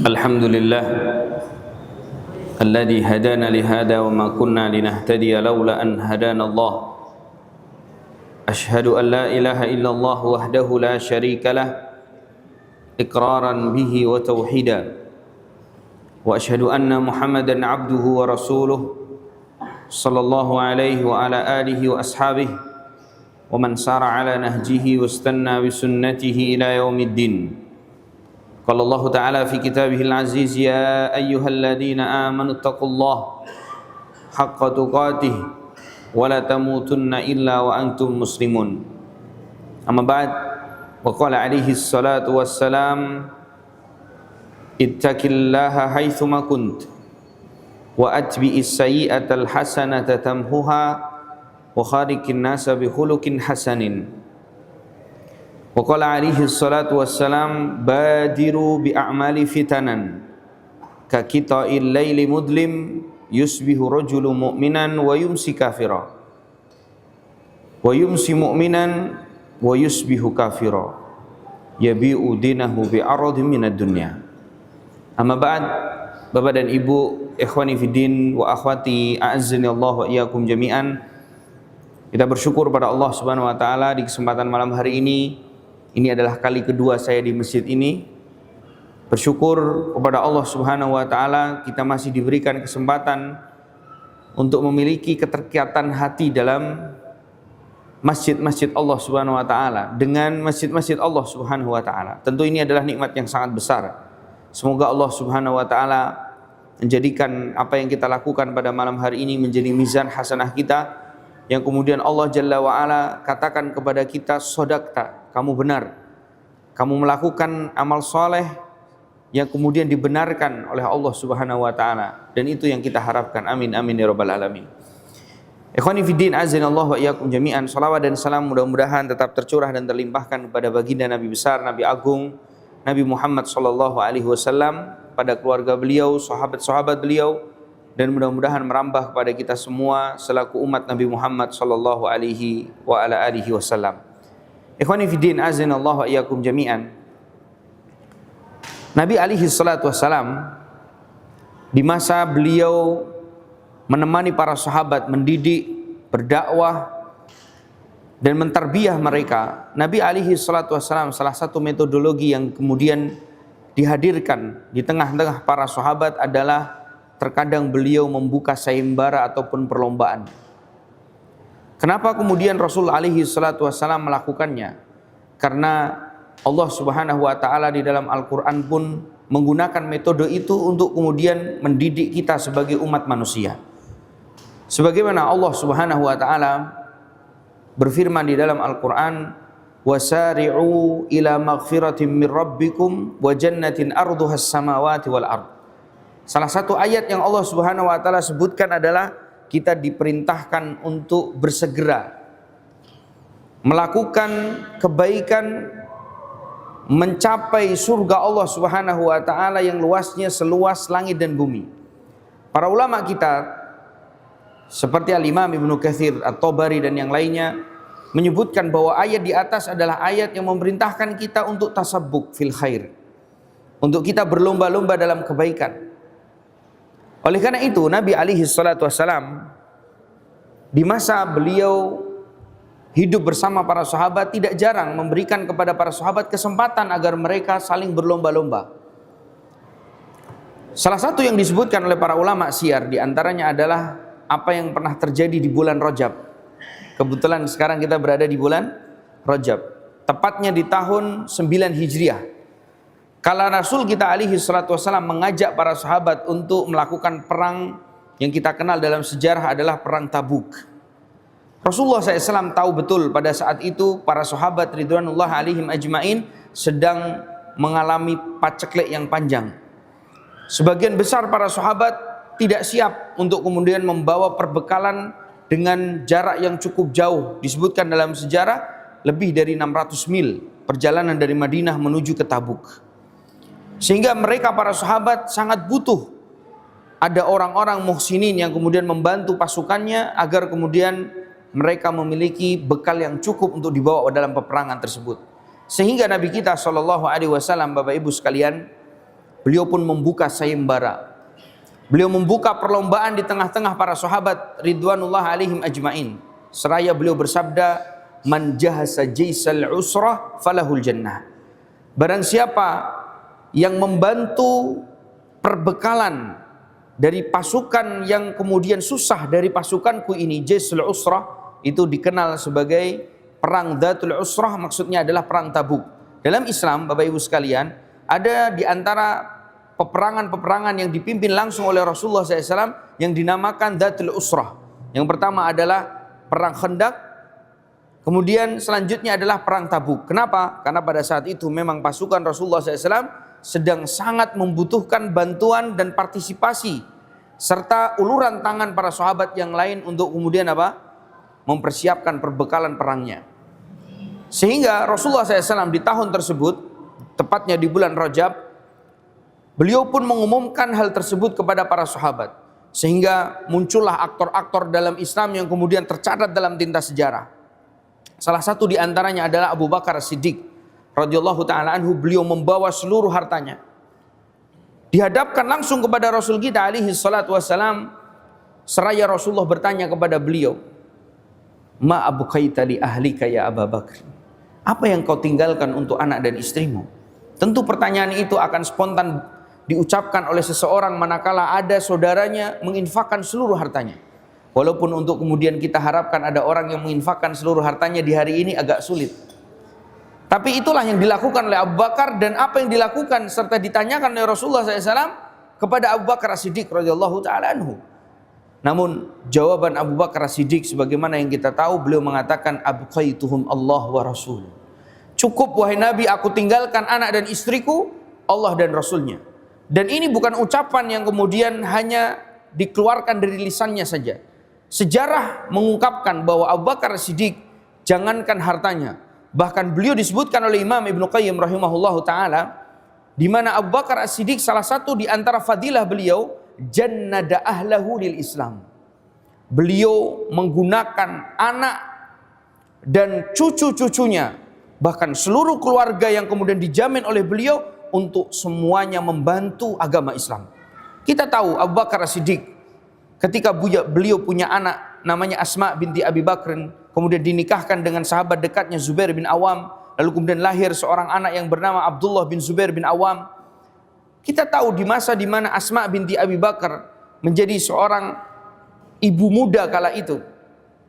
الحمد لله الذي هدانا لهذا وما كنا لنهتدي لولا أن هدانا الله أشهد أن لا إله إلا الله وحده لا شريك له إقرارا به وتوحيدا وأشهد أن محمدا عبده ورسوله صلى الله عليه وعلى آله وأصحابه ومن سار على نهجه واستنى بسنته إلى يوم الدين. قال الله تعالى في كتابه العزيز يا أيها الذين آمنوا اتقوا الله حق تقاته ولا تموتن إلا وأنتم مسلمون. أما بعد وقال عليه الصلاة والسلام اتق الله حيثما كنت وأتبع السيئة الحسنة تمحها وخالق الناس بخلق حسن. وقال عليه الصلاة والسلام بادروا بأعمال فتنا كقطع الليل مظلم يصبح رجل مؤمنا ويمسي كافرا ويمسي مؤمنا ويصبح كافرا يبيع دينه بعرض من الدنيا. Amma ba'd, Bapak dan Ibu, ikhwani fiddin wa akhwati a'azzani Allah wa iyyakum jami'an. Kita bersyukur pada Allah Subhanahu wa taala di kesempatan malam hari ini. Ini adalah kali kedua saya di masjid ini. Bersyukur kepada Allah Subhanahu wa taala kita masih diberikan kesempatan untuk memiliki keterikatan hati dalam masjid-masjid Allah Subhanahu wa taala, dengan masjid-masjid Allah Subhanahu wa taala. Tentu ini adalah nikmat yang sangat besar. Semoga Allah Subhanahu wa taala menjadikan apa yang kita lakukan pada malam hari ini menjadi mizan hasanah kita, yang kemudian Allah Jalla wa'ala katakan kepada kita, sodakta, kamu benar, kamu melakukan amal soleh yang kemudian dibenarkan oleh Allah Subhanahu wa ta'ala, dan itu yang kita harapkan. Amin amin ya rabbal alamin. Ikhwani fiddin azinallahu wa iyyakum jami'an. Salawat dan salam mudah-mudahan tetap tercurah dan terlimpahkan kepada baginda Nabi besar, Nabi agung, Nabi Muhammad sallallahu alaihi wasallam, pada keluarga beliau, sahabat-sahabat beliau, dan mudah-mudahan merambah kepada kita semua selaku umat Nabi Muhammad sallallahu alaihi wa ala alihi wasallam. Ikhwani fiddin azinallahu wa iyyakum jami'an. Nabi alaihi salatu wasallam di masa beliau menemani para sahabat mendidik, berdakwah dan mentarbiyah mereka, Nabi alaihi salatu wasallam salah satu metodologi yang kemudian dihadirkan di tengah-tengah para sahabat adalah terkadang beliau membuka sayembara ataupun perlombaan. Kenapa kemudian Rasul alaihi salatu wassalam melakukannya? Karena Allah Subhanahu wa taala di dalam Al-Qur'an pun menggunakan metode itu untuk kemudian mendidik kita sebagai umat manusia. Sebagaimana Allah Subhanahu wa taala berfirman di dalam Al-Qur'an, wasari'u ila maghfiratin min rabbikum wa jannatin arduhas samawati wal ard. Salah satu ayat yang Allah Subhanahu wa taala sebutkan adalah kita diperintahkan untuk bersegera melakukan kebaikan, mencapai surga Allah Subhanahu wa taala yang luasnya seluas langit dan bumi. Para ulama kita seperti Al-Imam Ibnu Katsir, At-Tabari dan yang lainnya menyebutkan bahwa ayat di atas adalah ayat yang memerintahkan kita untuk tasabbuk fil khair, untuk kita berlomba-lomba dalam kebaikan. Oleh karena itu Nabi alaihi salatu wassalam di masa beliau hidup bersama para sahabat tidak jarang memberikan kepada para sahabat kesempatan agar mereka saling berlomba-lomba. Salah satu yang disebutkan oleh para ulama syiar diantaranya adalah apa yang pernah terjadi di bulan Rajab. Kebetulan sekarang kita berada di bulan Rajab, tepatnya di tahun 9 Hijriah. Kala Rasul kita alaihi salatu wassalam mengajak para sahabat untuk melakukan perang yang kita kenal dalam sejarah adalah perang Tabuk. Rasulullah SAW tahu betul pada saat itu para sahabat ridwanullah alaihim ajmain sedang mengalami paceklik yang panjang. Sebagian besar para sahabat tidak siap untuk kemudian membawa perbekalan dengan jarak yang cukup jauh. Disebutkan dalam sejarah lebih dari 600 mil perjalanan dari Madinah menuju ke Tabuk. Sehingga mereka para sahabat sangat butuh ada orang-orang muhsinin yang kemudian membantu pasukannya agar kemudian mereka memiliki bekal yang cukup untuk dibawa dalam peperangan tersebut. Sehingga Nabi kita SAW, Bapak Ibu sekalian, beliau pun membuka sayembara. Beliau membuka perlombaan di tengah-tengah para sahabat ridwanullah alaihim ajmain. Seraya beliau bersabda, "Man jahasa jaisal usrah falahul jannah." Barang siapa yang membantu perbekalan dari pasukan yang kemudian susah dari pasukanku ini, jaisul usrah itu dikenal sebagai perang Dzatul Usrah, maksudnya adalah perang Tabuk. Dalam Islam, Bapak Ibu sekalian, ada di antara peperangan-peperangan yang dipimpin langsung oleh Rasulullah SAW yang dinamakan Dzatul Usrah. Yang pertama adalah perang Khandaq, kemudian selanjutnya adalah perang Tabuk. Kenapa? Karena pada saat itu memang pasukan Rasulullah SAW sedang sangat membutuhkan bantuan dan partisipasi serta uluran tangan para sahabat yang lain untuk kemudian apa? Mempersiapkan perbekalan perangnya. Sehingga Rasulullah SAW di tahun tersebut, tepatnya di bulan Rajab, beliau pun mengumumkan hal tersebut kepada para sahabat. Sehingga muncullah aktor-aktor dalam Islam yang kemudian tercatat dalam tinta sejarah. Salah satu di antaranya adalah Abu Bakar Siddiq radhiyallahu taala anhu. Beliau membawa seluruh hartanya, dihadapkan langsung kepada Rasul kita alaihi salatu wassalam. Seraya Rasulullah bertanya kepada beliau, "Ma abqaita li ahlika ya Abu Bakar?" Apa yang kau tinggalkan untuk anak dan istrimu? Tentu pertanyaan itu akan spontan diucapkan oleh seseorang manakala ada saudaranya menginfakkan seluruh hartanya. Walaupun untuk kemudian kita harapkan ada orang yang menginfakkan seluruh hartanya di hari ini agak sulit. Tapi itulah yang dilakukan oleh Abu Bakar, dan apa yang dilakukan serta ditanyakan oleh Rasulullah SAW kepada Abu Bakar As-Siddiq radhiyallahu ta'ala anhu. Namun jawaban Abu Bakar As-Siddiq sebagaimana yang kita tahu, beliau mengatakan, "Abqaituhum Allah wa Rasul." Cukup wahai Nabi, aku tinggalkan anak dan istriku, Allah dan Rasulnya. Dan ini bukan ucapan yang kemudian hanya dikeluarkan dari lisannya saja. Sejarah mengungkapkan bahwa Abu Bakar Siddiq jangankan hartanya, bahkan beliau disebutkan oleh Imam Ibnu Qayyim rahimahullahu taala, di mana Abu Bakar As-Siddiq salah satu di antara fadilah beliau, jannada ahlahu lil Islam. Beliau menggunakan anak dan cucu-cucunya, bahkan seluruh keluarga yang kemudian dijamin oleh beliau untuk semuanya membantu agama Islam. Kita tahu Abu Bakar As-Siddiq ketika beliau punya anak namanya Asma binti Abi Bakr, kemudian dinikahkan dengan sahabat dekatnya Zubair bin Awam, lalu kemudian lahir seorang anak yang bernama Abdullah bin Zubair bin Awam. Kita tahu di masa di mana Asma binti Abi Bakar menjadi seorang ibu muda kala itu,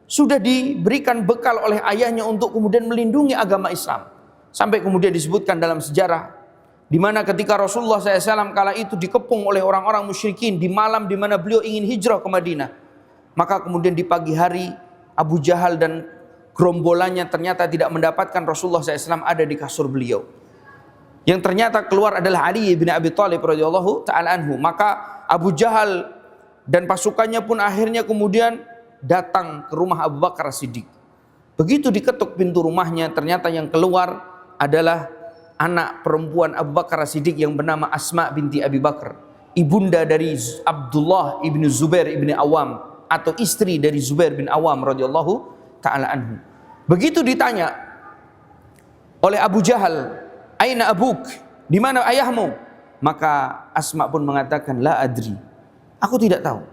sudah diberikan bekal oleh ayahnya untuk kemudian melindungi agama Islam. Sampai kemudian disebutkan dalam sejarah, di mana ketika Rasulullah SAW kala itu dikepung oleh orang-orang musyrikin di malam di mana beliau ingin hijrah ke Madinah, maka kemudian di pagi hari Abu Jahal dan gerombolannya ternyata tidak mendapatkan Rasulullah SAW ada di kasur beliau. Yang ternyata keluar adalah Ali bin Abi Thalib radhiyallahu ta'ala anhu. Maka Abu Jahal dan pasukannya pun akhirnya kemudian datang ke rumah Abu Bakar Siddiq. Begitu diketuk pintu rumahnya, ternyata yang keluar adalah anak perempuan Abu Bakar Siddiq yang bernama Asma binti Abi Bakar, ibunda dari Abdullah ibnu Zubair ibnu Awam, atau istri dari Zubair bin Awam radhiyallahu ta'ala anhu. Begitu ditanya oleh Abu Jahal, "Aina abuk?" Di mana ayahmu? Maka Asma pun mengatakan, "La adri." Aku tidak tahu.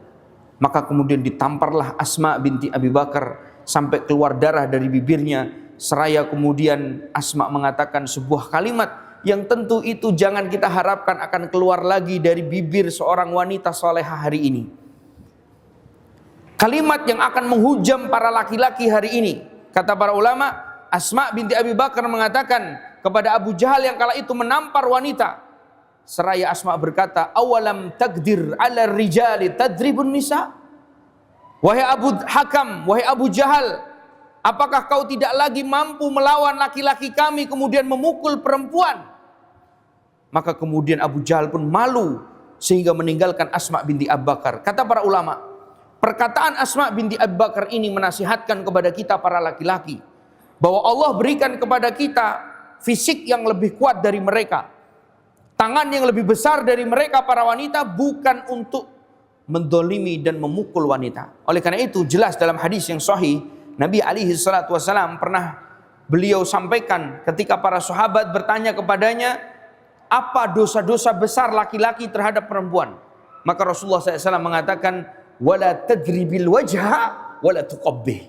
Maka kemudian ditamparlah Asma binti Abi Bakar sampai keluar darah dari bibirnya. Seraya kemudian Asma mengatakan sebuah kalimat yang tentu itu jangan kita harapkan akan keluar lagi dari bibir seorang wanita salehah hari ini. Kalimat yang akan menghujam para laki-laki hari ini. Kata para ulama, Asma binti Abi Bakar mengatakan kepada Abu Jahal yang kala itu menampar wanita. Seraya Asma berkata, "Awalam taqdir 'ala rijali tadribun nisa?" Wahai Abu Hakam, wahai Abu Jahal, apakah kau tidak lagi mampu melawan laki-laki kami kemudian memukul perempuan? Maka kemudian Abu Jahal pun malu sehingga meninggalkan Asma binti Abu Bakar. Kata para ulama, perkataan Asma binti Abu Bakar ini menasihatkan kepada kita para laki-laki bahwa Allah berikan kepada kita fisik yang lebih kuat dari mereka, tangan yang lebih besar dari mereka para wanita, bukan untuk mendolimi dan memukul wanita. Oleh karena itu jelas dalam hadis yang sahih, Nabi alaihi salatu wasallam pernah beliau sampaikan ketika para sahabat bertanya kepadanya, apa dosa-dosa besar laki-laki terhadap perempuan. Maka Rasulullah SAW mengatakan, wala tadribil wajha wala tuqabbih.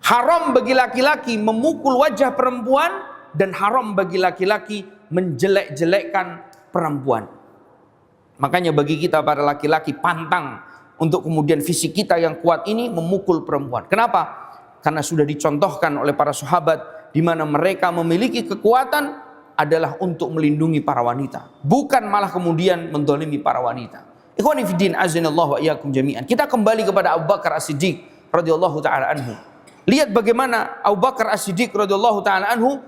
Haram bagi laki-laki memukul wajah perempuan, dan haram bagi laki-laki menjelek-jelekkan perempuan. Makanya bagi kita para laki-laki pantang untuk kemudian fisik kita yang kuat ini memukul perempuan. Kenapa? Karena sudah dicontohkan oleh para sahabat di mana mereka memiliki kekuatan adalah untuk melindungi para wanita, bukan malah kemudian mendolimi para wanita. Ikhwani fiddin, azanallahu wa iyyakum jami'an. Kita kembali kepada Abu Bakar As-Siddiq radhiyallahu taala anhu. Lihat bagaimana Abu Bakar As-Siddiq radhiyallahu taala anhu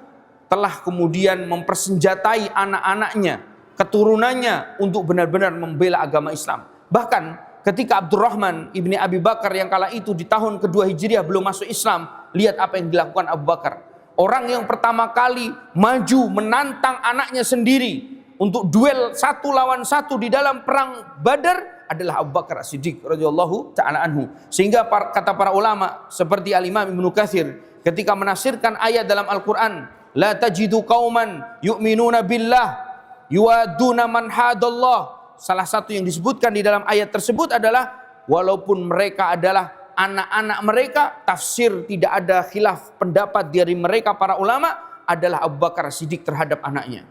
telah kemudian mempersenjatai anak-anaknya, keturunannya untuk benar-benar membela agama Islam. Bahkan ketika Abdurrahman ibni Abi Bakar yang kala itu di tahun kedua Hijriah belum masuk Islam, lihat apa yang dilakukan Abu Bakar. Orang yang pertama kali maju menantang anaknya sendiri untuk duel 1 lawan 1 di dalam perang Badar adalah Abu Bakar As-Siddiq radhiyallahu taala anhu. Sehingga kata para ulama seperti Al-Imam Ibnu Katsir ketika menafsirkan ayat dalam Al-Qur'an, la tajidu qauman yu'minuna billah yuwaduna man hadallah. Salah satu yang disebutkan di dalam ayat tersebut adalah walaupun mereka adalah anak-anak mereka, tafsir tidak ada khilaf pendapat dari mereka para ulama adalah Abu Bakar As-Siddiq terhadap anaknya.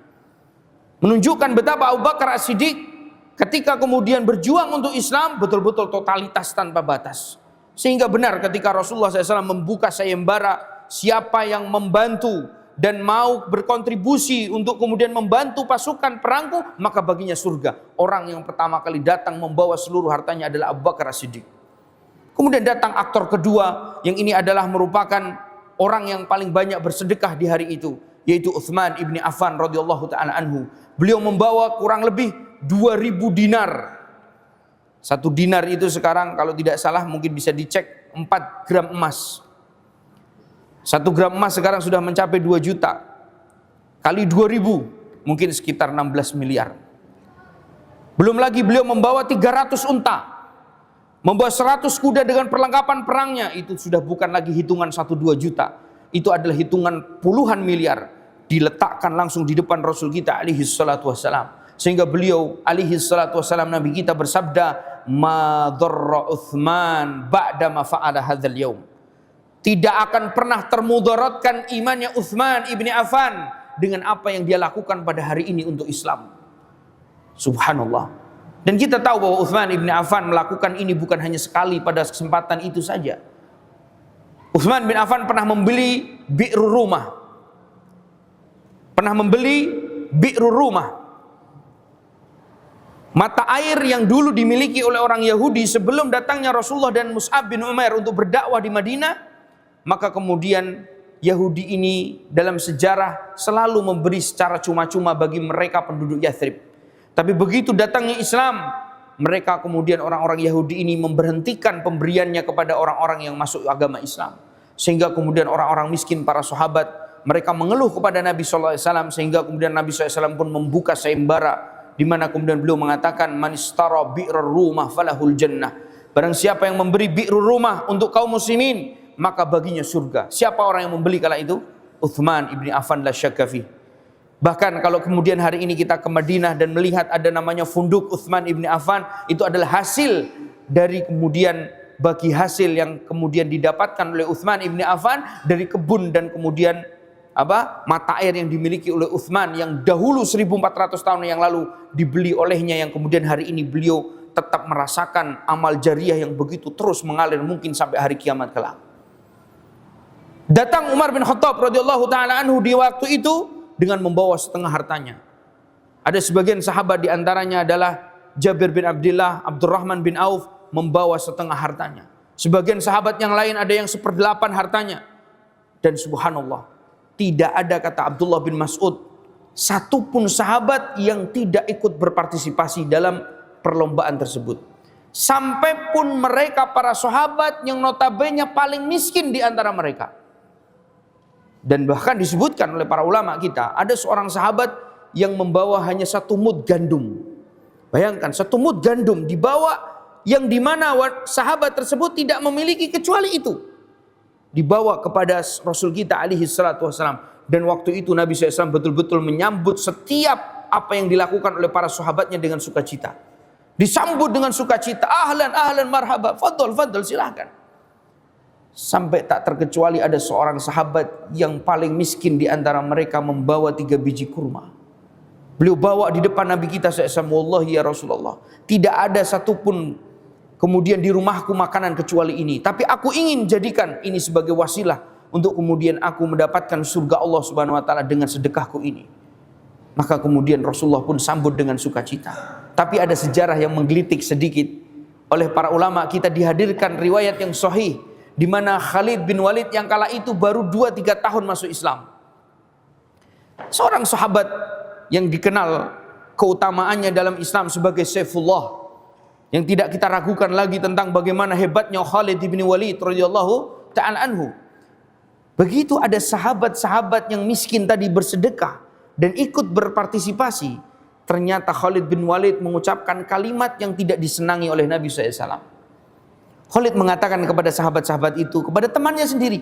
Menunjukkan betapa Abu Bakar As-Siddiq ketika kemudian berjuang untuk Islam betul-betul totalitas tanpa batas. Sehingga benar ketika Rasulullah SAW membuka sayembara siapa yang membantu dan mau berkontribusi untuk kemudian membantu pasukan perangku, maka baginya surga. Orang yang pertama kali datang membawa seluruh hartanya adalah Abu Bakar As-Siddiq. Kemudian datang aktor kedua yang ini adalah merupakan orang yang paling banyak bersedekah di hari itu, yaitu Utsman ibni Affan radhiyallahu taala anhu. Beliau membawa kurang lebih 2000 dinar. 1 dinar itu sekarang kalau tidak salah mungkin bisa dicek 4 gram emas. 1 gram emas sekarang sudah mencapai 2 juta. Kali 2000 mungkin sekitar 16 miliar. Belum lagi beliau membawa 300 unta. Membawa 100 kuda dengan perlengkapan perangnya, itu sudah bukan lagi hitungan 1-2 juta. Itu adalah hitungan puluhan miliar. Diletakkan langsung di depan Rasul kita alaihi salatu wassalam. Sehingga beliau alaihi salatu wassalam, Nabi kita bersabda, ma dharra Utsman ba'da ma fa'ala hadzal yaum. Tidak akan pernah termudaratkan imannya Utsman ibni Affan dengan apa yang dia lakukan pada hari ini untuk Islam. Subhanallah. Dan kita tahu bahwa Utsman ibn Affan melakukan ini bukan hanya sekali pada kesempatan itu saja. Utsman bin Affan pernah membeli Bi'rur Rumah. Mata air yang dulu dimiliki oleh orang Yahudi sebelum datangnya Rasulullah dan Mus'ab bin Umair untuk berdakwah di Madinah. Maka kemudian Yahudi ini dalam sejarah selalu memberi secara cuma-cuma bagi mereka penduduk Yathrib. Tapi begitu datangnya Islam, mereka kemudian orang-orang Yahudi ini memberhentikan pemberiannya kepada orang-orang yang masuk agama Islam. Sehingga kemudian orang-orang miskin, para sahabat, mereka mengeluh kepada Nabi SAW. Sehingga kemudian Nabi SAW pun membuka sayembara, di mana kemudian beliau mengatakan, man istara bi'rur rumah falahul jannah. Barang siapa yang memberi bi'rur rumah untuk kaum muslimin, maka baginya surga. Siapa orang yang membeli kala itu? Utsman ibni Affan la syakka fih. Bahkan kalau kemudian hari ini kita ke Madinah dan melihat ada namanya Funduk Utsman ibni Affan, itu adalah hasil dari kemudian bagi hasil yang kemudian didapatkan oleh Utsman ibni Affan dari kebun dan kemudian mata air yang dimiliki oleh Utsman yang dahulu 1400 tahun yang lalu dibeli olehnya, yang kemudian hari ini beliau tetap merasakan amal jariah yang begitu terus mengalir mungkin sampai hari kiamat kelak. Datang Umar bin Khattab radhiyallahu taala anhu di waktu itu dengan membawa setengah hartanya. Ada sebagian sahabat diantaranya adalah Jabir bin Abdullah, Abdurrahman bin Auf membawa setengah hartanya. Sebagian sahabat yang lain ada yang 1/8 hartanya. Dan subhanallah, tidak ada, kata Abdullah bin Mas'ud, satupun sahabat yang tidak ikut berpartisipasi dalam perlombaan tersebut. Sampai pun mereka para sahabat yang notabene paling miskin di antara mereka. Dan bahkan disebutkan oleh para ulama kita, ada seorang sahabat yang membawa hanya 1 mud gandum. Bayangkan 1 mud gandum dibawa, yang dimana sahabat tersebut tidak memiliki kecuali itu. Dibawa kepada Rasul kita alaihi salatu wassalam. Dan waktu itu Nabi SAW betul-betul menyambut setiap apa yang dilakukan oleh para sahabatnya dengan sukacita. Disambut dengan sukacita, ahlan, ahlan, marhaba, fadl, fadl, silahkan. Sampai tak terkecuali ada seorang sahabat yang paling miskin di antara mereka membawa 3 biji kurma. Beliau bawa di depan Nabi kita SAW, wallahi ya Rasulullah, tidak ada satupun kemudian di rumahku makanan kecuali ini. Tapi aku ingin jadikan ini sebagai wasilah untuk kemudian aku mendapatkan surga Allah Subhanahu wa taala dengan sedekahku ini. Maka kemudian Rasulullah pun sambut dengan sukacita. Tapi ada sejarah yang menggelitik sedikit oleh para ulama. Kita dihadirkan riwayat yang sahih di mana Khalid bin Walid yang kala itu baru 2-3 tahun masuk Islam. Seorang sahabat yang dikenal keutamaannya dalam Islam sebagai Saifullah, yang tidak kita ragukan lagi tentang bagaimana hebatnya Khalid bin Walid radhiyallahu ta'ala anhu. Begitu ada sahabat-sahabat yang miskin tadi bersedekah dan ikut berpartisipasi, ternyata Khalid bin Walid mengucapkan kalimat yang tidak disenangi oleh Nabi SAW. Khalid mengatakan kepada sahabat-sahabat itu, kepada temannya sendiri,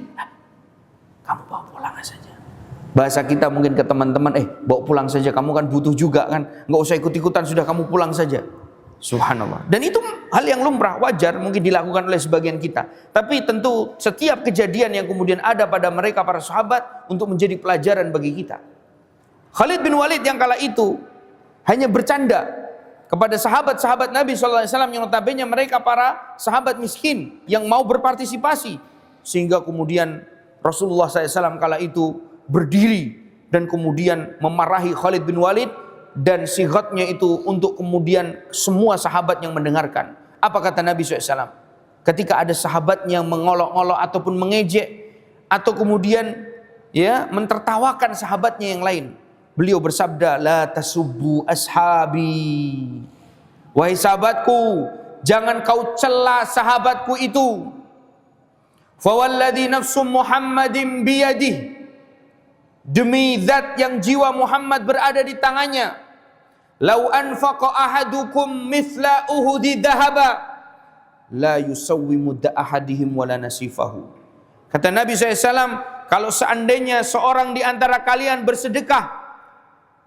kamu bawa pulang saja. Bahasa kita mungkin ke teman-teman, bawa pulang saja, kamu kan butuh juga kan, nggak usah ikut-ikutan, sudah kamu pulang saja. Subhanallah. Dan itu hal yang lumrah, wajar mungkin dilakukan oleh sebagian kita. Tapi tentu setiap kejadian yang kemudian ada pada mereka para sahabat untuk menjadi pelajaran bagi kita. Khalid bin Walid yang kala itu hanya bercanda kepada sahabat-sahabat Nabi SAW yang notabene mereka para sahabat miskin yang mau berpartisipasi. Sehingga kemudian Rasulullah SAW kala itu berdiri dan kemudian memarahi Khalid bin Walid, dan sighatnya itu untuk kemudian semua sahabat yang mendengarkan. Apa kata Nabi SAW? Ketika ada sahabat yang mengolok-olok ataupun mengejek atau kemudian mentertawakan sahabatnya yang lain, beliau bersabda, la tasubbu ashabi. Wahai sahabatku, jangan kau cela sahabatku itu. Fa walladzi nafsu Muhammadin biyadihi, demi zat yang jiwa Muhammad berada di tangannya, lau anfaqa ahadukum mithla uhudi dhahaba la yusawwi mudda ahadihim wala nasifahu. Kata Nabi SAW, kalau seandainya seorang di antara kalian bersedekah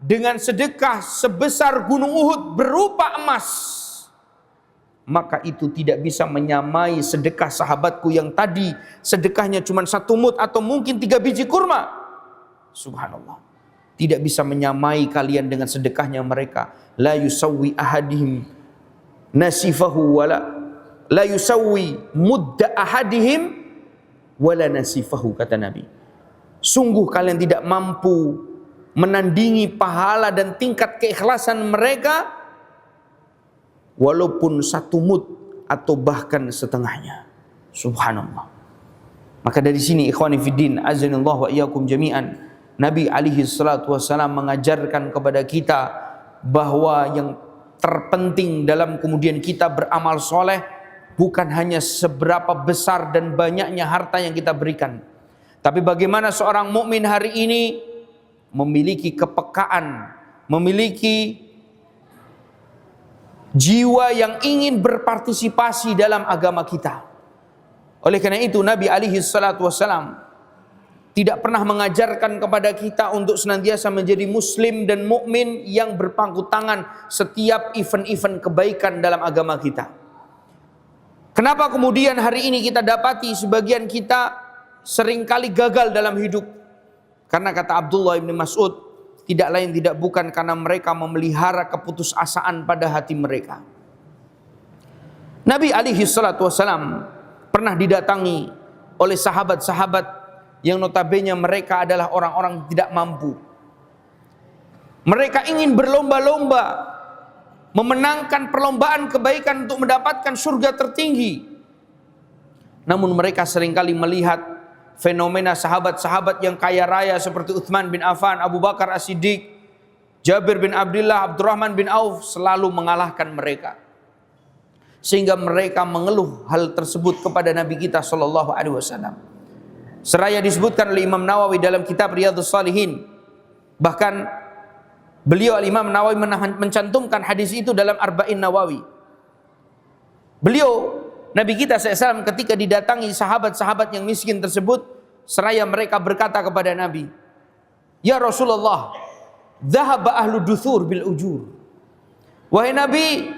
dengan sedekah sebesar gunung Uhud berupa emas, maka itu tidak bisa menyamai sedekah sahabatku yang tadi sedekahnya cuma 1 mud atau mungkin 3 biji kurma. Subhanallah, tidak bisa menyamai kalian dengan sedekahnya mereka. La yusawwi ahadihim nasifahu wala la yusawwi mudda ahadihim wala nasifahu, kata Nabi. Sungguh kalian tidak mampu menandingi pahala dan tingkat keikhlasan mereka walaupun 1 mud atau bahkan setengahnya. Subhanallah. Maka dari sini ikhwani fiddin, azanillahu wa iyyakum jami'an, Nabi alaihi salatu wassalam mengajarkan kepada kita bahwa yang terpenting dalam kemudian kita beramal soleh bukan hanya seberapa besar dan banyaknya harta yang kita berikan, tapi bagaimana seorang mukmin hari ini memiliki kepekaan, memiliki jiwa yang ingin berpartisipasi dalam agama kita. Oleh karena itu Nabi alaihi salatu wassalam tidak pernah mengajarkan kepada kita untuk senantiasa menjadi muslim dan mukmin yang berpangku tangan setiap event-event kebaikan dalam agama kita. Kenapa kemudian hari ini kita dapati sebagian kita seringkali gagal dalam hidup? Karena kata Abdullah bin Mas'ud, tidak lain tidak bukan karena mereka memelihara keputusasaan pada hati mereka. Nabi alaihi salatu wassalam pernah didatangi oleh sahabat-sahabat yang notabene mereka adalah orang-orang tidak mampu. Mereka ingin berlomba-lomba memenangkan perlombaan kebaikan untuk mendapatkan surga tertinggi. Namun mereka seringkali melihat fenomena sahabat-sahabat yang kaya raya seperti Utsman bin Affan, Abu Bakar As-Siddiq, Jabir bin Abdullah, Abdurrahman bin Auf selalu mengalahkan mereka. Sehingga mereka mengeluh hal tersebut kepada Nabi kita sallallahu alaihi wasallam. Seraya disebutkan oleh Imam Nawawi dalam kitab Riyadhus Shalihin. Bahkan beliau Imam Nawawi mencantumkan hadis itu dalam Arba'in Nawawi. Beliau Nabi kita SAW ketika didatangi sahabat-sahabat yang miskin tersebut, seraya mereka berkata kepada Nabi, ya Rasulullah, Dhahaba ahlu duthur bil ujur. Wahai Nabi,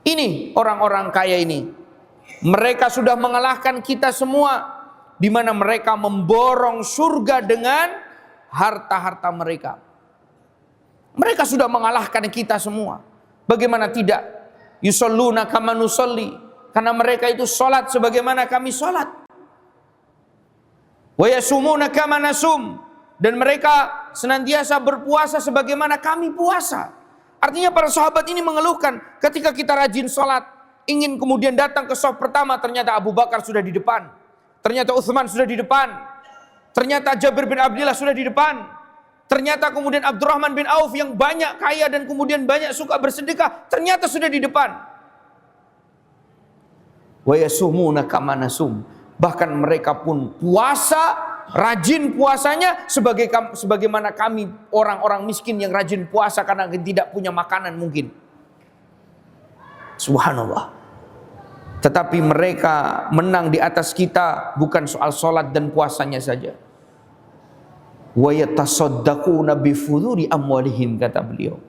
ini orang-orang kaya ini, mereka sudah mengalahkan kita semua, di mana mereka memborong surga dengan harta-harta mereka. Mereka sudah mengalahkan kita semua. Bagaimana tidak? Yusalluna kama nusalli, karena mereka itu salat sebagaimana kami salat. Wa yasumuna kama nasum, dan mereka senantiasa berpuasa sebagaimana kami puasa. Artinya para sahabat ini mengeluhkan, ketika kita rajin salat, ingin kemudian datang ke shaf pertama, ternyata Abu Bakar sudah di depan, ternyata Utsman sudah di depan, ternyata Jabir bin Abdullah sudah di depan, ternyata kemudian Abdurrahman bin Auf yang banyak kaya dan kemudian banyak suka bersedekah, ternyata sudah di depan. Wa yasumuna kama nasum, bahkan mereka pun puasa, rajin puasanya sebagaimana kami orang-orang miskin yang rajin puasa karena tidak punya makanan mungkin. Subhanallah. Tetapi mereka menang di atas kita bukan soal sholat dan puasanya saja. Wa yatasaddaquna bifuduri amwalihim, kata beliau.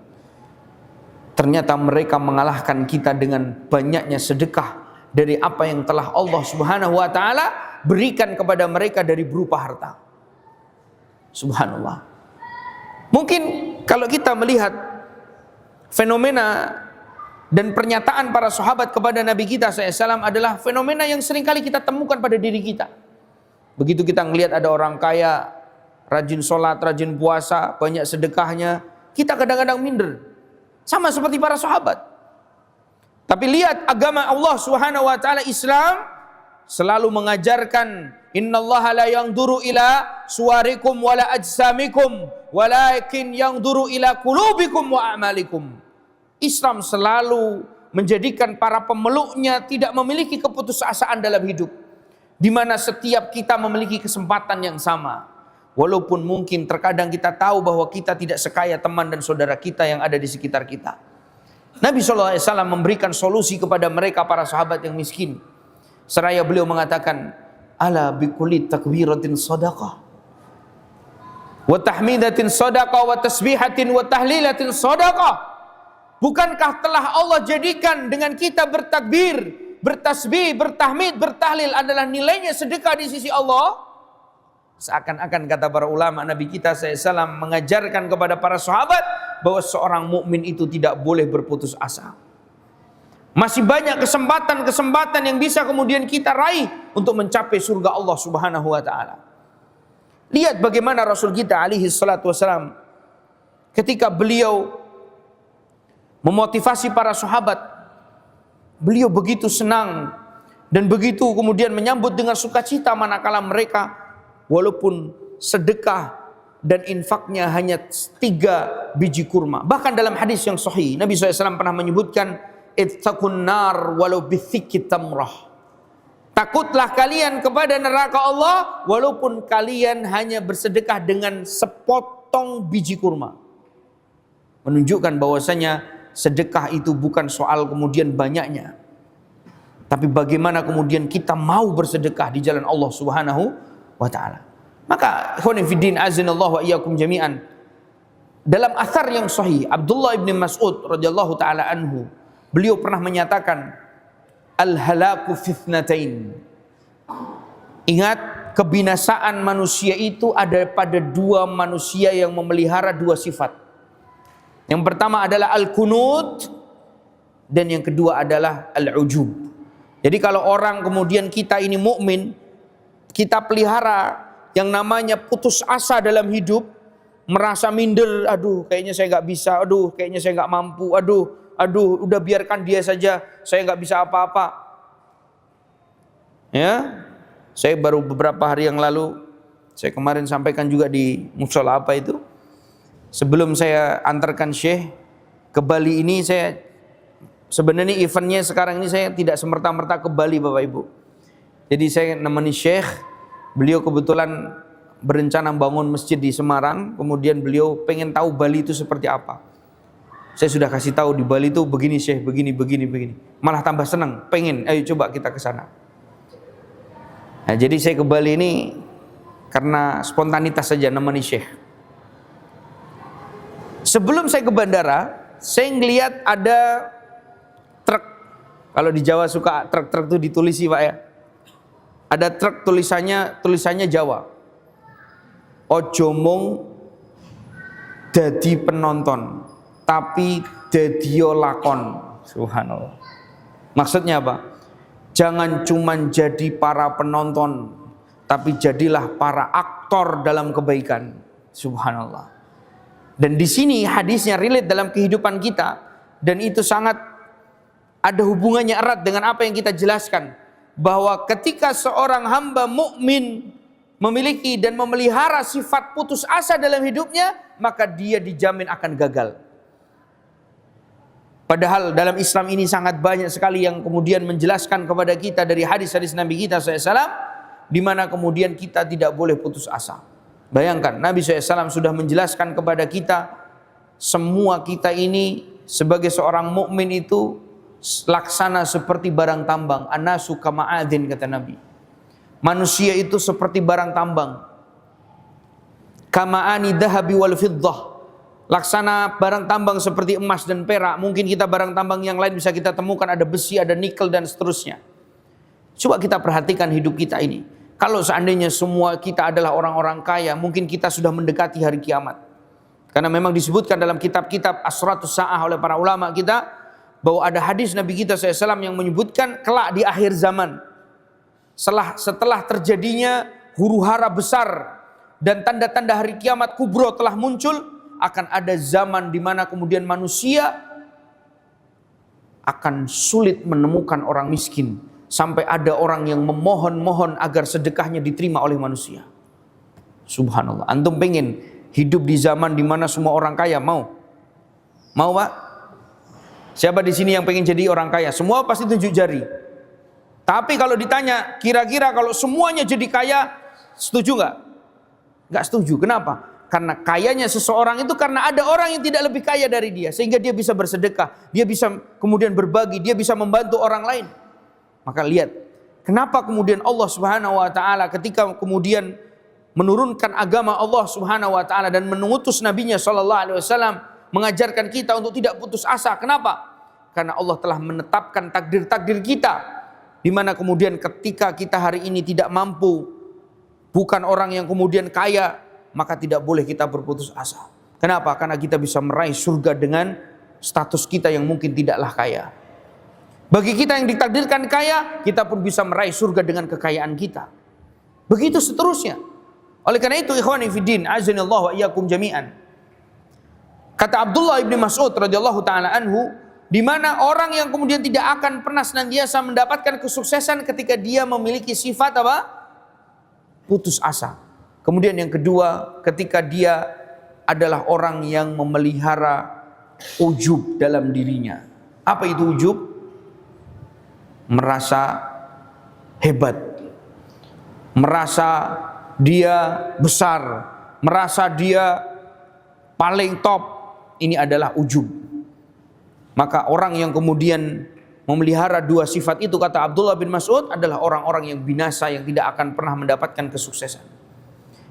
Ternyata mereka mengalahkan kita dengan banyaknya sedekah dari apa yang telah Allah Subhanahu wa taala berikan kepada mereka dari berupa harta. Subhanallah. Mungkin kalau kita melihat fenomena dan pernyataan para sahabat kepada Nabi kita SAW adalah fenomena yang seringkali kita temukan pada diri kita. Begitu kita melihat ada orang kaya, rajin sholat, rajin puasa, banyak sedekahnya, kita kadang-kadang minder. Sama seperti para sahabat. Tapi lihat agama Allah Subhanahu wa taala Islam selalu mengajarkan, innallaha la yanzuru ila suwarikum wala ajsamikum walakin yanzuru ila qulubikum wa a'malikum. Islam selalu menjadikan para pemeluknya tidak memiliki keputusasaan dalam hidup, di mana setiap kita memiliki kesempatan yang sama. Walaupun mungkin terkadang kita tahu bahwa kita tidak sekaya teman dan saudara kita yang ada di sekitar kita. Nabi SAW memberikan solusi kepada mereka para sahabat yang miskin. Seraya beliau mengatakan, ala bikulli takbiratin sadaqah, wa tahmidatin sadaqah, wa tasbihatin wa tahlilatin sadaqah. Bukankah telah Allah jadikan dengan kita bertakbir, bertasbih, bertahmid, bertahlil adalah nilainya sedekah di sisi Allah? Seakan-akan kata para ulama, Nabi kita SAW mengajarkan kepada para sahabat bahwa seorang mukmin itu tidak boleh berputus asa. Masih banyak kesempatan-kesempatan yang bisa kemudian kita raih untuk mencapai surga Allah Subhanahu wa taala. Lihat bagaimana Rasul kita alaihi salatu wasalam ketika beliau memotivasi para sahabat, beliau begitu senang dan begitu kemudian menyambut dengan sukacita manakala mereka walaupun sedekah dan infaknya hanya 3 biji kurma. Bahkan dalam hadis yang sahih Nabi SAW pernah menyebutkan, ittaqun nar walau bithikit tamrah. Takutlah kalian kepada neraka Allah walaupun kalian hanya bersedekah dengan sepotong biji kurma. Menunjukkan bahwasanya sedekah itu bukan soal kemudian banyaknya, tapi bagaimana kemudian kita mau bersedekah di jalan Allah Subhanahu wa taala. Maka ikhwan fillah azinallahu wa iyyakum jami'an, dalam athar yang sahih Abdullah bin Mas'ud radhiyallahu taala anhu, beliau pernah menyatakan, al-halaku fitnatain. Ingat, kebinasaan manusia itu ada pada 2 manusia yang memelihara 2 sifat. Yang pertama adalah al-kunut, dan yang kedua adalah al-ujub. Jadi kalau orang kemudian kita ini mukmin, kita pelihara yang namanya putus asa dalam hidup, merasa minder, aduh kayaknya saya nggak bisa, aduh kayaknya saya nggak mampu, aduh udah biarkan dia saja, saya nggak bisa apa-apa. Ya, saya baru beberapa hari yang lalu, saya kemarin sampaikan juga di musola apa itu, sebelum saya antarkan Syekh ke Bali ini, saya sebenarnya eventnya sekarang ini saya tidak semerta-merta ke Bali Bapak Ibu. Jadi saya nemeni Syekh, beliau kebetulan berencana bangun masjid di Semarang, kemudian beliau pengen tahu Bali itu seperti apa. Saya sudah kasih tahu di Bali itu begini Syekh, begini. Malah tambah senang, pengen, ayo coba kita ke sana. Nah, jadi saya ke Bali ini karena spontanitas saja nemeni Syekh. Sebelum saya ke bandara, saya ngelihat ada truk. Kalau di Jawa suka truk-truk itu ditulisi Pak ya. Ada truk tulisannya Jawa. Ojo mung dadi penonton, tapi dadio lakon. Subhanallah. Maksudnya apa? Jangan cuman jadi para penonton, tapi jadilah para aktor dalam kebaikan. Subhanallah. Dan di sini hadisnya relate dalam kehidupan kita, dan itu sangat ada hubungannya erat dengan apa yang kita jelaskan, bahwa ketika seorang hamba mukmin memiliki dan memelihara sifat putus asa dalam hidupnya, maka dia dijamin akan gagal. Padahal dalam Islam ini sangat banyak sekali yang kemudian menjelaskan kepada kita dari hadis-hadis Nabi kita SAW, di mana kemudian kita tidak boleh putus asa. Bayangkan, Nabi SAW sudah menjelaskan kepada kita, semua kita ini sebagai seorang mukmin itu laksana seperti barang tambang. Anasu kama'adin, kata Nabi. Manusia itu seperti barang tambang. Kama'ani dahabi wal fiddah. Laksana barang tambang seperti emas dan perak. Mungkin kita barang tambang yang lain bisa kita temukan, ada besi, ada nikel dan seterusnya. Coba kita perhatikan hidup kita ini. Kalau seandainya semua kita adalah orang-orang kaya, mungkin kita sudah mendekati hari kiamat. Karena memang disebutkan dalam kitab-kitab Asratus Sa'ah oleh para ulama kita, bahwa ada hadis Nabi kita SAW yang menyebutkan kelak di akhir zaman, setelah terjadinya huru-hara besar dan tanda-tanda hari kiamat kubro telah muncul, akan ada zaman di mana kemudian manusia akan sulit menemukan orang miskin, sampai ada orang yang memohon-mohon agar sedekahnya diterima oleh manusia. Subhanallah. Antum pengen hidup di zaman di mana semua orang kaya? Mau Pak? Siapa di sini yang pengen jadi orang kaya? Semua pasti tunjuk jari. Tapi kalau ditanya, kira-kira kalau semuanya jadi kaya, setuju nggak? Nggak setuju. Kenapa? Karena kayanya seseorang itu karena ada orang yang tidak lebih kaya dari dia, sehingga dia bisa bersedekah, dia bisa kemudian berbagi, dia bisa membantu orang lain. Maka lihat, kenapa kemudian Allah Subhanahu wa taala ketika kemudian menurunkan agama Allah Subhanahu wa taala dan mengutus nabinya sallallahu alaihi wasallam mengajarkan kita untuk tidak putus asa. Kenapa? Karena Allah telah menetapkan takdir-takdir kita, di mana kemudian ketika kita hari ini tidak mampu, bukan orang yang kemudian kaya, maka tidak boleh kita berputus asa. Kenapa? Karena kita bisa meraih surga dengan status kita yang mungkin tidaklah kaya. Bagi kita yang ditakdirkan kaya, kita pun bisa meraih surga dengan kekayaan kita. Begitu seterusnya. Oleh karena itu, ikhwani fiddin, azanillahu wa iyyakum jami'an. Kata Abdullah bin Mas'ud radhiyallahu taala anhu, di mana orang yang kemudian tidak akan pernah senantiasa mendapatkan kesuksesan ketika dia memiliki sifat apa? Putus asa. Kemudian yang kedua, ketika dia adalah orang yang memelihara ujub dalam dirinya. Apa itu ujub? Merasa hebat, merasa dia besar, merasa dia paling top. Ini adalah ujub. Maka orang yang kemudian memelihara dua sifat itu, kata Abdullah bin Mas'ud, adalah orang-orang yang binasa, yang tidak akan pernah mendapatkan kesuksesan.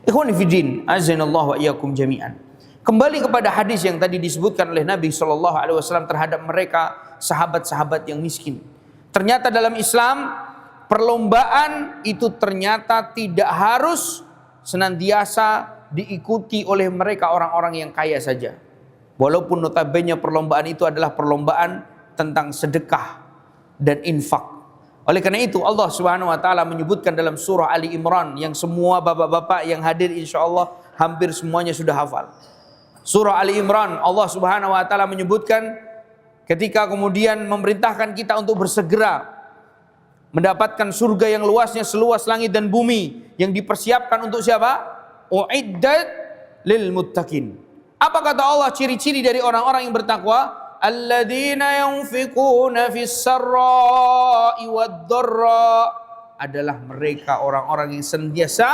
Ikhwani fiddin, azanallahu wa iyyakum jami'an. Kembali kepada hadis yang tadi disebutkan oleh Nabi SAW terhadap mereka, sahabat-sahabat yang miskin. Ternyata dalam Islam, perlombaan itu ternyata tidak harus senantiasa diikuti oleh mereka orang-orang yang kaya saja. Walaupun notabene perlombaan itu adalah perlombaan tentang sedekah dan infak. Oleh karena itu Allah Subhanahu wa taala menyebutkan dalam surah Ali Imran, yang semua bapak-bapak yang hadir insyaallah hampir semuanya sudah hafal. Surah Ali Imran, Allah Subhanahu wa taala menyebutkan ketika kemudian memerintahkan kita untuk bersegera mendapatkan surga yang luasnya seluas langit dan bumi, yang dipersiapkan untuk siapa? Uiddat lil muttaqin. Apa kata Allah ciri-ciri dari orang-orang yang bertakwa? Alladzina yunfiquna fis sarra'i wad dharra, adalah mereka orang-orang yang senantiasa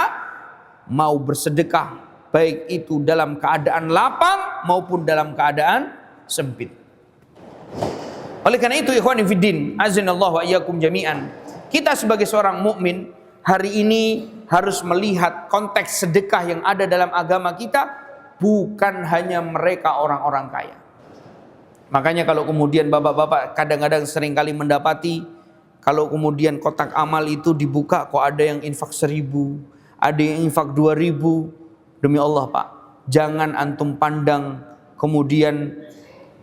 mau bersedekah, baik itu dalam keadaan lapang maupun dalam keadaan sempit. Oleh karena itu, ikhwani fiddin, azanallahu wa iyyakum jami'an, kita sebagai seorang mukmin hari ini harus melihat konteks sedekah yang ada dalam agama kita bukan hanya mereka orang-orang kaya. Makanya kalau kemudian bapak-bapak kadang-kadang seringkali mendapati kalau kemudian kotak amal itu dibuka, kok ada yang infak 1.000, ada yang infak 2.000. Demi Allah Pak, jangan antum pandang kemudian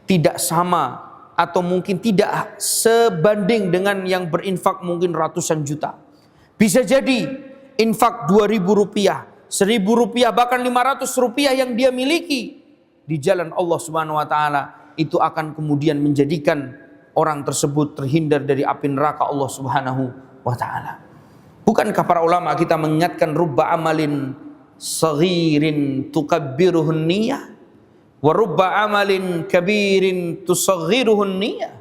tidak sama atau mungkin tidak sebanding dengan yang berinfak mungkin ratusan juta. Bisa jadi infak 2.000 rupiah, 1.000 rupiah, bahkan 500 rupiah yang dia miliki di jalan Allah Subhanahu wa Ta'ala, itu akan kemudian menjadikan orang tersebut terhindar dari api neraka Allah Subhanahu wa Ta'ala. Bukankah para ulama kita mengingatkan rubba amalin saghirin tukabbiruhun niyah wa rubba amalin kabirin tusaghiruhun niyah.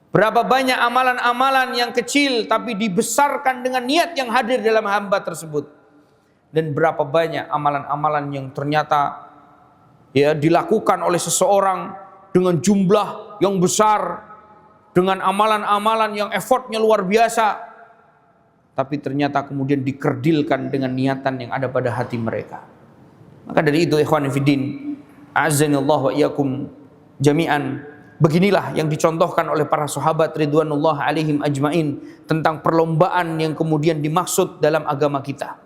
Berapa banyak amalan-amalan yang kecil tapi dibesarkan dengan niat yang hadir dalam hamba tersebut, dan berapa banyak amalan-amalan yang ternyata ya dilakukan oleh seseorang dengan jumlah yang besar, dengan amalan-amalan yang effortnya luar biasa, tapi ternyata kemudian dikerdilkan dengan niatan yang ada pada hati mereka. Maka dari itu ikhwan fiddin, a'azzanillah wa iyyakum jami'an, beginilah yang dicontohkan oleh para sahabat ridwanullah alaihim ajmain tentang perlombaan yang kemudian dimaksud dalam agama kita.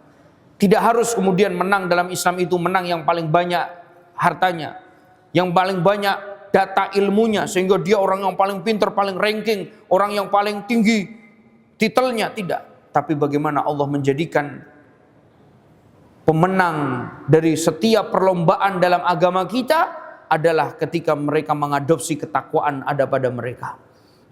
Tidak harus kemudian menang dalam Islam itu menang yang paling banyak hartanya, yang paling banyak data ilmunya, sehingga dia orang yang paling pintar, paling ranking, orang yang paling tinggi titelnya. Tidak. Tapi bagaimana Allah menjadikan pemenang dari setiap perlombaan dalam agama kita adalah ketika mereka mengadopsi ketakwaan ada pada mereka.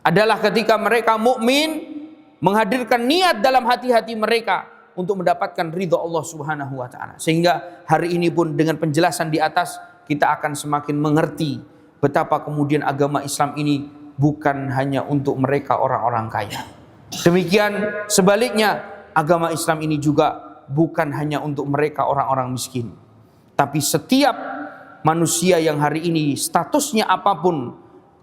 Adalah ketika mereka mukmin menghadirkan niat dalam hati-hati mereka untuk mendapatkan ridha Allah Subhanahu wa Ta'ala. Sehingga hari ini pun dengan penjelasan di atas kita akan semakin mengerti betapa kemudian agama Islam ini bukan hanya untuk mereka orang-orang kaya. Demikian sebaliknya, agama Islam ini juga bukan hanya untuk mereka orang-orang miskin. Tapi setiap manusia yang hari ini statusnya apapun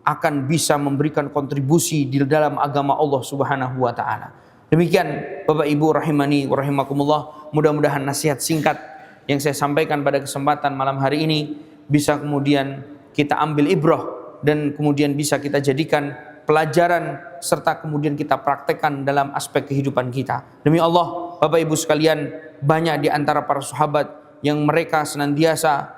akan bisa memberikan kontribusi di dalam agama Allah Subhanahu wa Ta'ala. Demikian Bapak Ibu rahimani wa rahimakumullah, mudah-mudahan nasihat singkat yang saya sampaikan pada kesempatan malam hari ini bisa kemudian kita ambil ibrah dan kemudian bisa kita jadikan pelajaran serta kemudian kita praktekkan dalam aspek kehidupan kita. Demi Allah, Bapak Ibu sekalian, banyak di antara para sahabat yang mereka senantiasa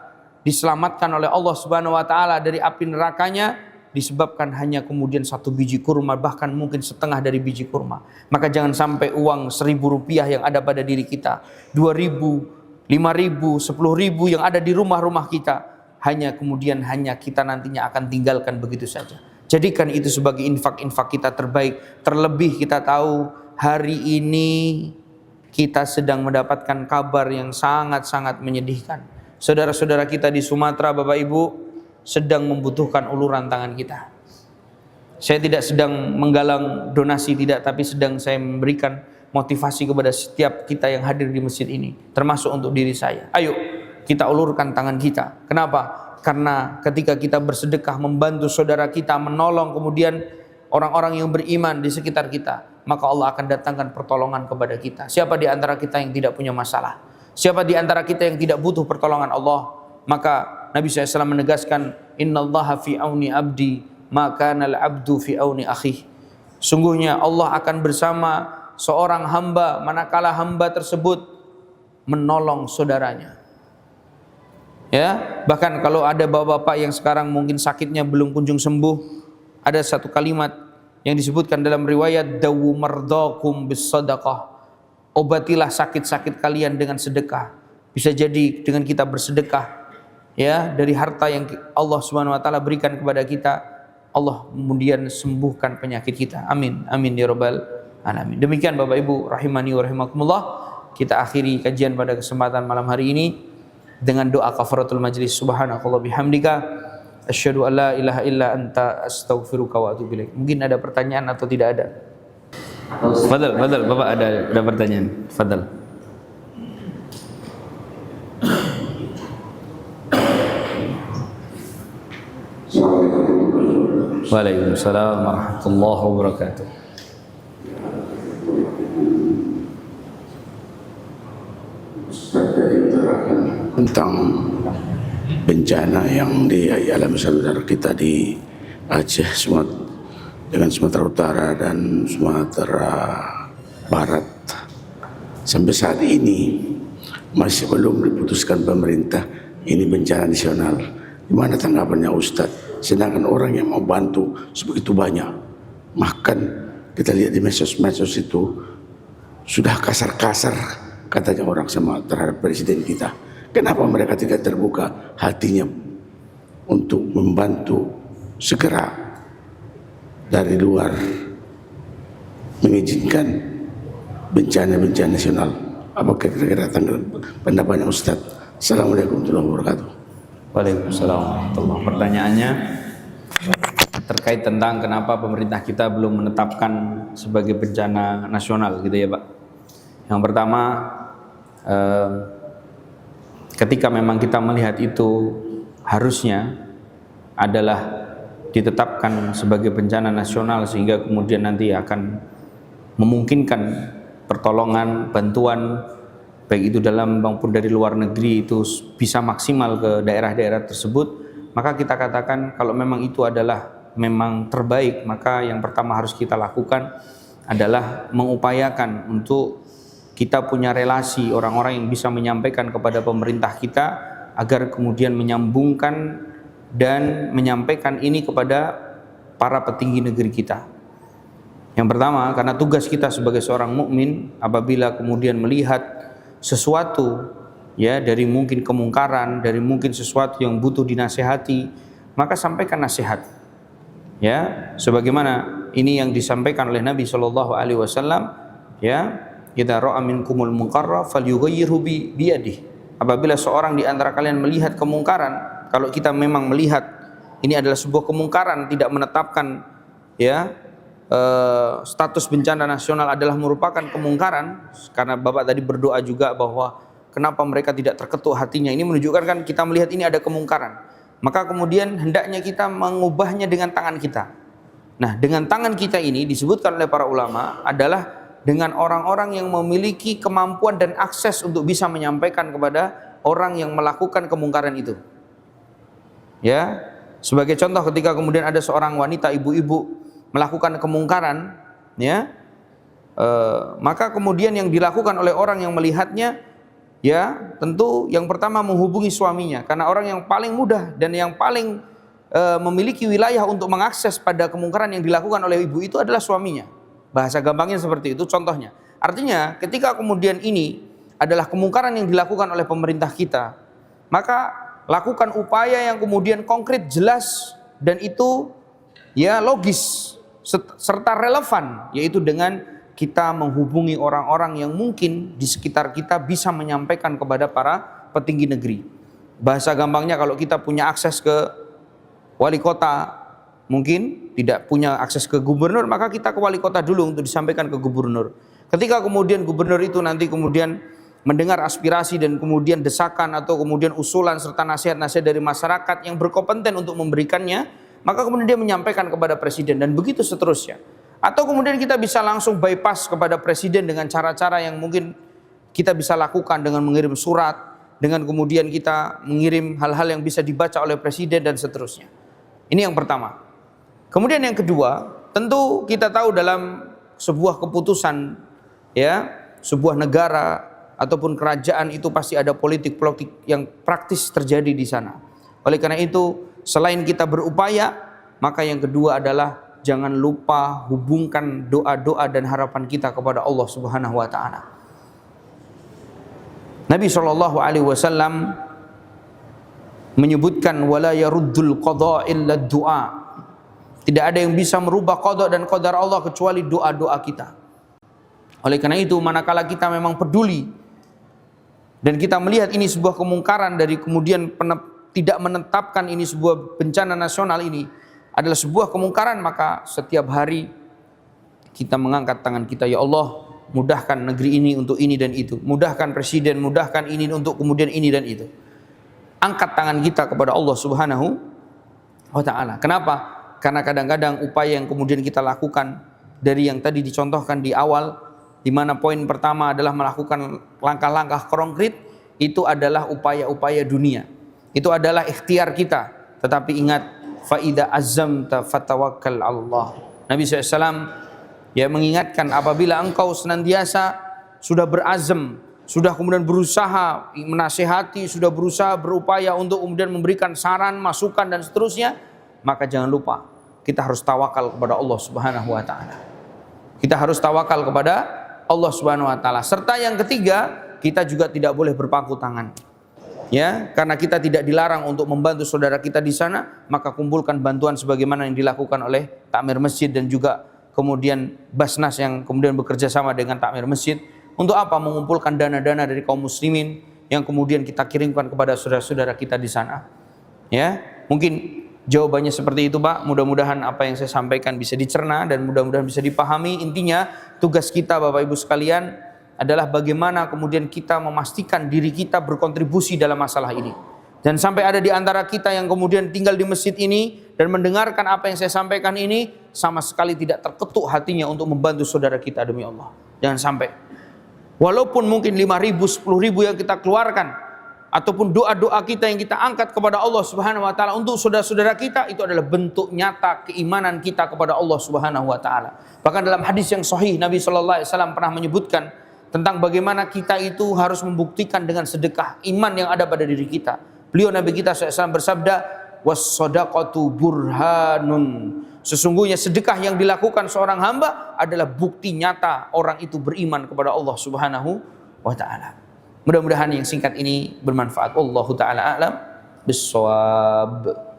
diselamatkan oleh Allah Subhanahu wa Ta'ala dari api nerakanya disebabkan hanya kemudian 1 biji kurma, bahkan mungkin setengah dari biji kurma. Maka jangan sampai uang 1.000 rupiah yang ada pada diri kita, 2.000, 5.000, 10.000 yang ada di rumah-rumah kita, hanya kita nantinya akan tinggalkan begitu saja. Jadikan itu sebagai infak-infak kita terbaik. Terlebih kita tahu hari ini kita sedang mendapatkan kabar yang sangat-sangat menyedihkan. Saudara-saudara kita di Sumatera, Bapak Ibu, sedang membutuhkan uluran tangan kita. Saya tidak sedang menggalang donasi, tidak, tapi sedang saya memberikan motivasi kepada setiap kita yang hadir di masjid ini, termasuk untuk diri saya. Ayo kita ulurkan tangan kita. Kenapa? Karena ketika kita bersedekah membantu saudara kita, menolong kemudian orang-orang yang beriman di sekitar kita, maka Allah akan datangkan pertolongan kepada kita. Siapa di antara kita yang tidak punya masalah? Siapa di antara kita yang tidak butuh pertolongan Allah? Maka Nabi SAW menegaskan, innallaha fi auni abdi maka nal abdu fi auni akhi. Sungguhnya Allah akan bersama seorang hamba manakala hamba tersebut menolong saudaranya. Ya, bahkan kalau ada bapak-bapak yang sekarang mungkin sakitnya belum kunjung sembuh, ada satu kalimat yang disebutkan dalam riwayat, dawu mardakum bis sadaqah. Obatilah sakit-sakit kalian dengan sedekah. Bisa jadi dengan kita bersedekah, ya, dari harta yang Allah Subhanahu wa Ta'ala berikan kepada kita, Allah kemudian sembuhkan penyakit kita. Amin, amin ya rabbal alamin. Demikian Bapak Ibu rahimani wa rahimakumullah, kita akhiri kajian pada kesempatan malam hari ini dengan doa kafaratul majlis. Subhanakallah bihamdika asyhadu an la ilaha illa anta astaghfiruka wa atubu ilaik. Mungkin ada pertanyaan atau tidak ada? Fadal, Bapak ada pertanyaan. Fadal. Waalaikumsalam warahmatullahi wabarakatuh. Ustaz dari utarakan tentang bencana yang dialami saudara kita di Aceh, dengan Sumatera Utara dan Sumatera Barat. Sampai saat ini masih belum diputuskan pemerintah ini bencana nasional. Gimana tanggapannya Ustadz? Sedangkan orang yang mau bantu sebegitu banyak, bahkan kita lihat di medsos itu sudah kasar-kasar katanya orang sama terhadap presiden kita. Kenapa mereka tidak terbuka hatinya untuk membantu segera dari luar mengizinkan bencana-bencana nasional? Apakah kira-kira pendapatnya Ustadz? Assalamualaikum warahmatullahi wabarakatuh. Waalaikumsalam warahmatullahi wabarakatuh. Pertanyaannya terkait tentang kenapa pemerintah kita belum menetapkan sebagai bencana nasional gitu ya Pak. Yang pertama, ketika memang kita melihat itu harusnya adalah ditetapkan sebagai bencana nasional sehingga kemudian nanti akan memungkinkan pertolongan, bantuan baik itu dalam maupun dari luar negeri itu bisa maksimal ke daerah-daerah tersebut, maka kita katakan kalau memang itu adalah memang terbaik, maka yang pertama harus kita lakukan adalah mengupayakan untuk kita punya relasi orang-orang yang bisa menyampaikan kepada pemerintah kita agar kemudian menyambungkan dan menyampaikan ini kepada para petinggi negeri kita. Yang pertama, karena tugas kita sebagai seorang mukmin apabila kemudian melihat sesuatu ya dari mungkin kemungkaran, dari mungkin sesuatu yang butuh dinasehati, maka sampaikan nasihat. Ya, sebagaimana ini yang disampaikan oleh Nabi sallallahu alaihi wasallam, ya, idza ra'a minkumul munkarra falyughayyirhu biyadihi. Apabila seorang di antara kalian melihat kemungkaran, kalau kita memang melihat ini adalah sebuah kemungkaran, tidak menetapkan ya status bencana nasional adalah merupakan kemungkaran, karena Bapak tadi berdoa juga bahwa kenapa mereka tidak terketuk hatinya, ini menunjukkan kan kita melihat ini ada kemungkaran, maka kemudian hendaknya kita mengubahnya dengan tangan kita. Nah, dengan tangan kita ini disebutkan oleh para ulama adalah dengan orang-orang yang memiliki kemampuan dan akses untuk bisa menyampaikan kepada orang yang melakukan kemungkaran itu. Ya, sebagai contoh ketika kemudian ada seorang wanita ibu-ibu melakukan kemungkaran, ya, maka kemudian yang dilakukan oleh orang yang melihatnya, ya, tentu yang pertama menghubungi suaminya, karena orang yang paling mudah dan yang paling memiliki wilayah untuk mengakses pada kemungkaran yang dilakukan oleh ibu itu adalah suaminya. Bahasa gampangnya seperti itu contohnya. Artinya ketika kemudian ini adalah kemungkaran yang dilakukan oleh pemerintah kita, maka lakukan upaya yang kemudian konkret, jelas, dan itu ya logis serta relevan, yaitu dengan kita menghubungi orang-orang yang mungkin di sekitar kita bisa menyampaikan kepada para petinggi negeri. Bahasa gampangnya kalau kita punya akses ke wali kota, mungkin tidak punya akses ke gubernur, maka kita ke wali kota dulu untuk disampaikan ke gubernur. Ketika kemudian gubernur itu nanti kemudian mendengar aspirasi dan kemudian desakan atau kemudian usulan serta nasihat-nasihat dari masyarakat yang berkompeten untuk memberikannya, maka kemudian dia menyampaikan kepada presiden dan begitu seterusnya. Atau kemudian kita bisa langsung bypass kepada presiden dengan cara-cara yang mungkin kita bisa lakukan dengan mengirim surat, dengan kemudian kita mengirim hal-hal yang bisa dibaca oleh presiden dan seterusnya. Ini yang pertama. Kemudian yang kedua, tentu kita tahu dalam sebuah keputusan, ya, sebuah negara ataupun kerajaan itu pasti ada politik yang praktis terjadi di sana. Oleh karena itu, selain kita berupaya, maka yang kedua adalah jangan lupa hubungkan doa-doa dan harapan kita kepada Allah Subhanahu wa taala. Nabi SAW menyebutkan wala yaruddul qada illa du'a. Tidak ada yang bisa merubah qada dan qadar Allah kecuali doa-doa kita. Oleh karena itu, manakala kita memang peduli dan kita melihat ini sebuah kemungkaran dari kemudian tidak menetapkan ini sebuah bencana nasional, ini adalah sebuah kemungkaran, maka setiap hari kita mengangkat tangan kita, ya Allah, mudahkan negeri ini untuk ini dan itu, mudahkan presiden, mudahkan ini untuk kemudian ini dan itu. Angkat tangan kita kepada Allah Subhanahu wa taala. Kenapa? Karena kadang-kadang upaya yang kemudian kita lakukan dari yang tadi dicontohkan di awal, di mana poin pertama adalah melakukan langkah-langkah konkret, itu adalah upaya-upaya dunia. Itu adalah ikhtiar kita. Tetapi ingat, fa idza azamta fatawakkal 'alallah. Nabi SAW ya mengingatkan, apabila engkau senantiasa sudah berazam, sudah kemudian berusaha menasihati, sudah berusaha berupaya untuk kemudian memberikan saran, masukan dan seterusnya, maka jangan lupa kita harus tawakal kepada Allah Subhanahu wa taala. Kita harus tawakal kepada Allah Subhanahu wa taala. Serta yang ketiga, kita juga tidak boleh berpangku tangan. Ya, karena kita tidak dilarang untuk membantu saudara kita di sana, maka kumpulkan bantuan sebagaimana yang dilakukan oleh takmir masjid dan juga kemudian Basnas yang kemudian bekerja sama dengan takmir masjid. Untuk apa? Mengumpulkan dana-dana dari kaum muslimin yang kemudian kita kirimkan kepada saudara-saudara kita di sana. Ya, mungkin jawabannya seperti itu, Pak. Mudah-mudahan apa yang saya sampaikan bisa dicerna dan mudah-mudahan bisa dipahami. Intinya, tugas kita Bapak Ibu sekalian adalah bagaimana kemudian kita memastikan diri kita berkontribusi dalam masalah ini. Dan sampai ada di antara kita yang kemudian tinggal di masjid ini dan mendengarkan apa yang saya sampaikan ini, sama sekali tidak terketuk hatinya untuk membantu saudara kita, demi Allah. Jangan sampai. Walaupun mungkin 5.000, 10.000 yang kita keluarkan, ataupun doa-doa kita yang kita angkat kepada Allah Subhanahu wa taala untuk saudara-saudara kita, itu adalah bentuk nyata keimanan kita kepada Allah Subhanahu wa taala. Bahkan dalam hadis yang sahih, Nabi sallallahu alaihi wasallam pernah menyebutkan tentang bagaimana kita itu harus membuktikan dengan sedekah iman yang ada pada diri kita. Beliau Nabi kita SAW bersabda, was-shadaqatu burhanun. Sesungguhnya sedekah yang dilakukan seorang hamba adalah bukti nyata orang itu beriman kepada Allah Subhanahu wa taala. Mudah-mudahan yang singkat ini bermanfaat. Wallahu taala a'lam bissawab.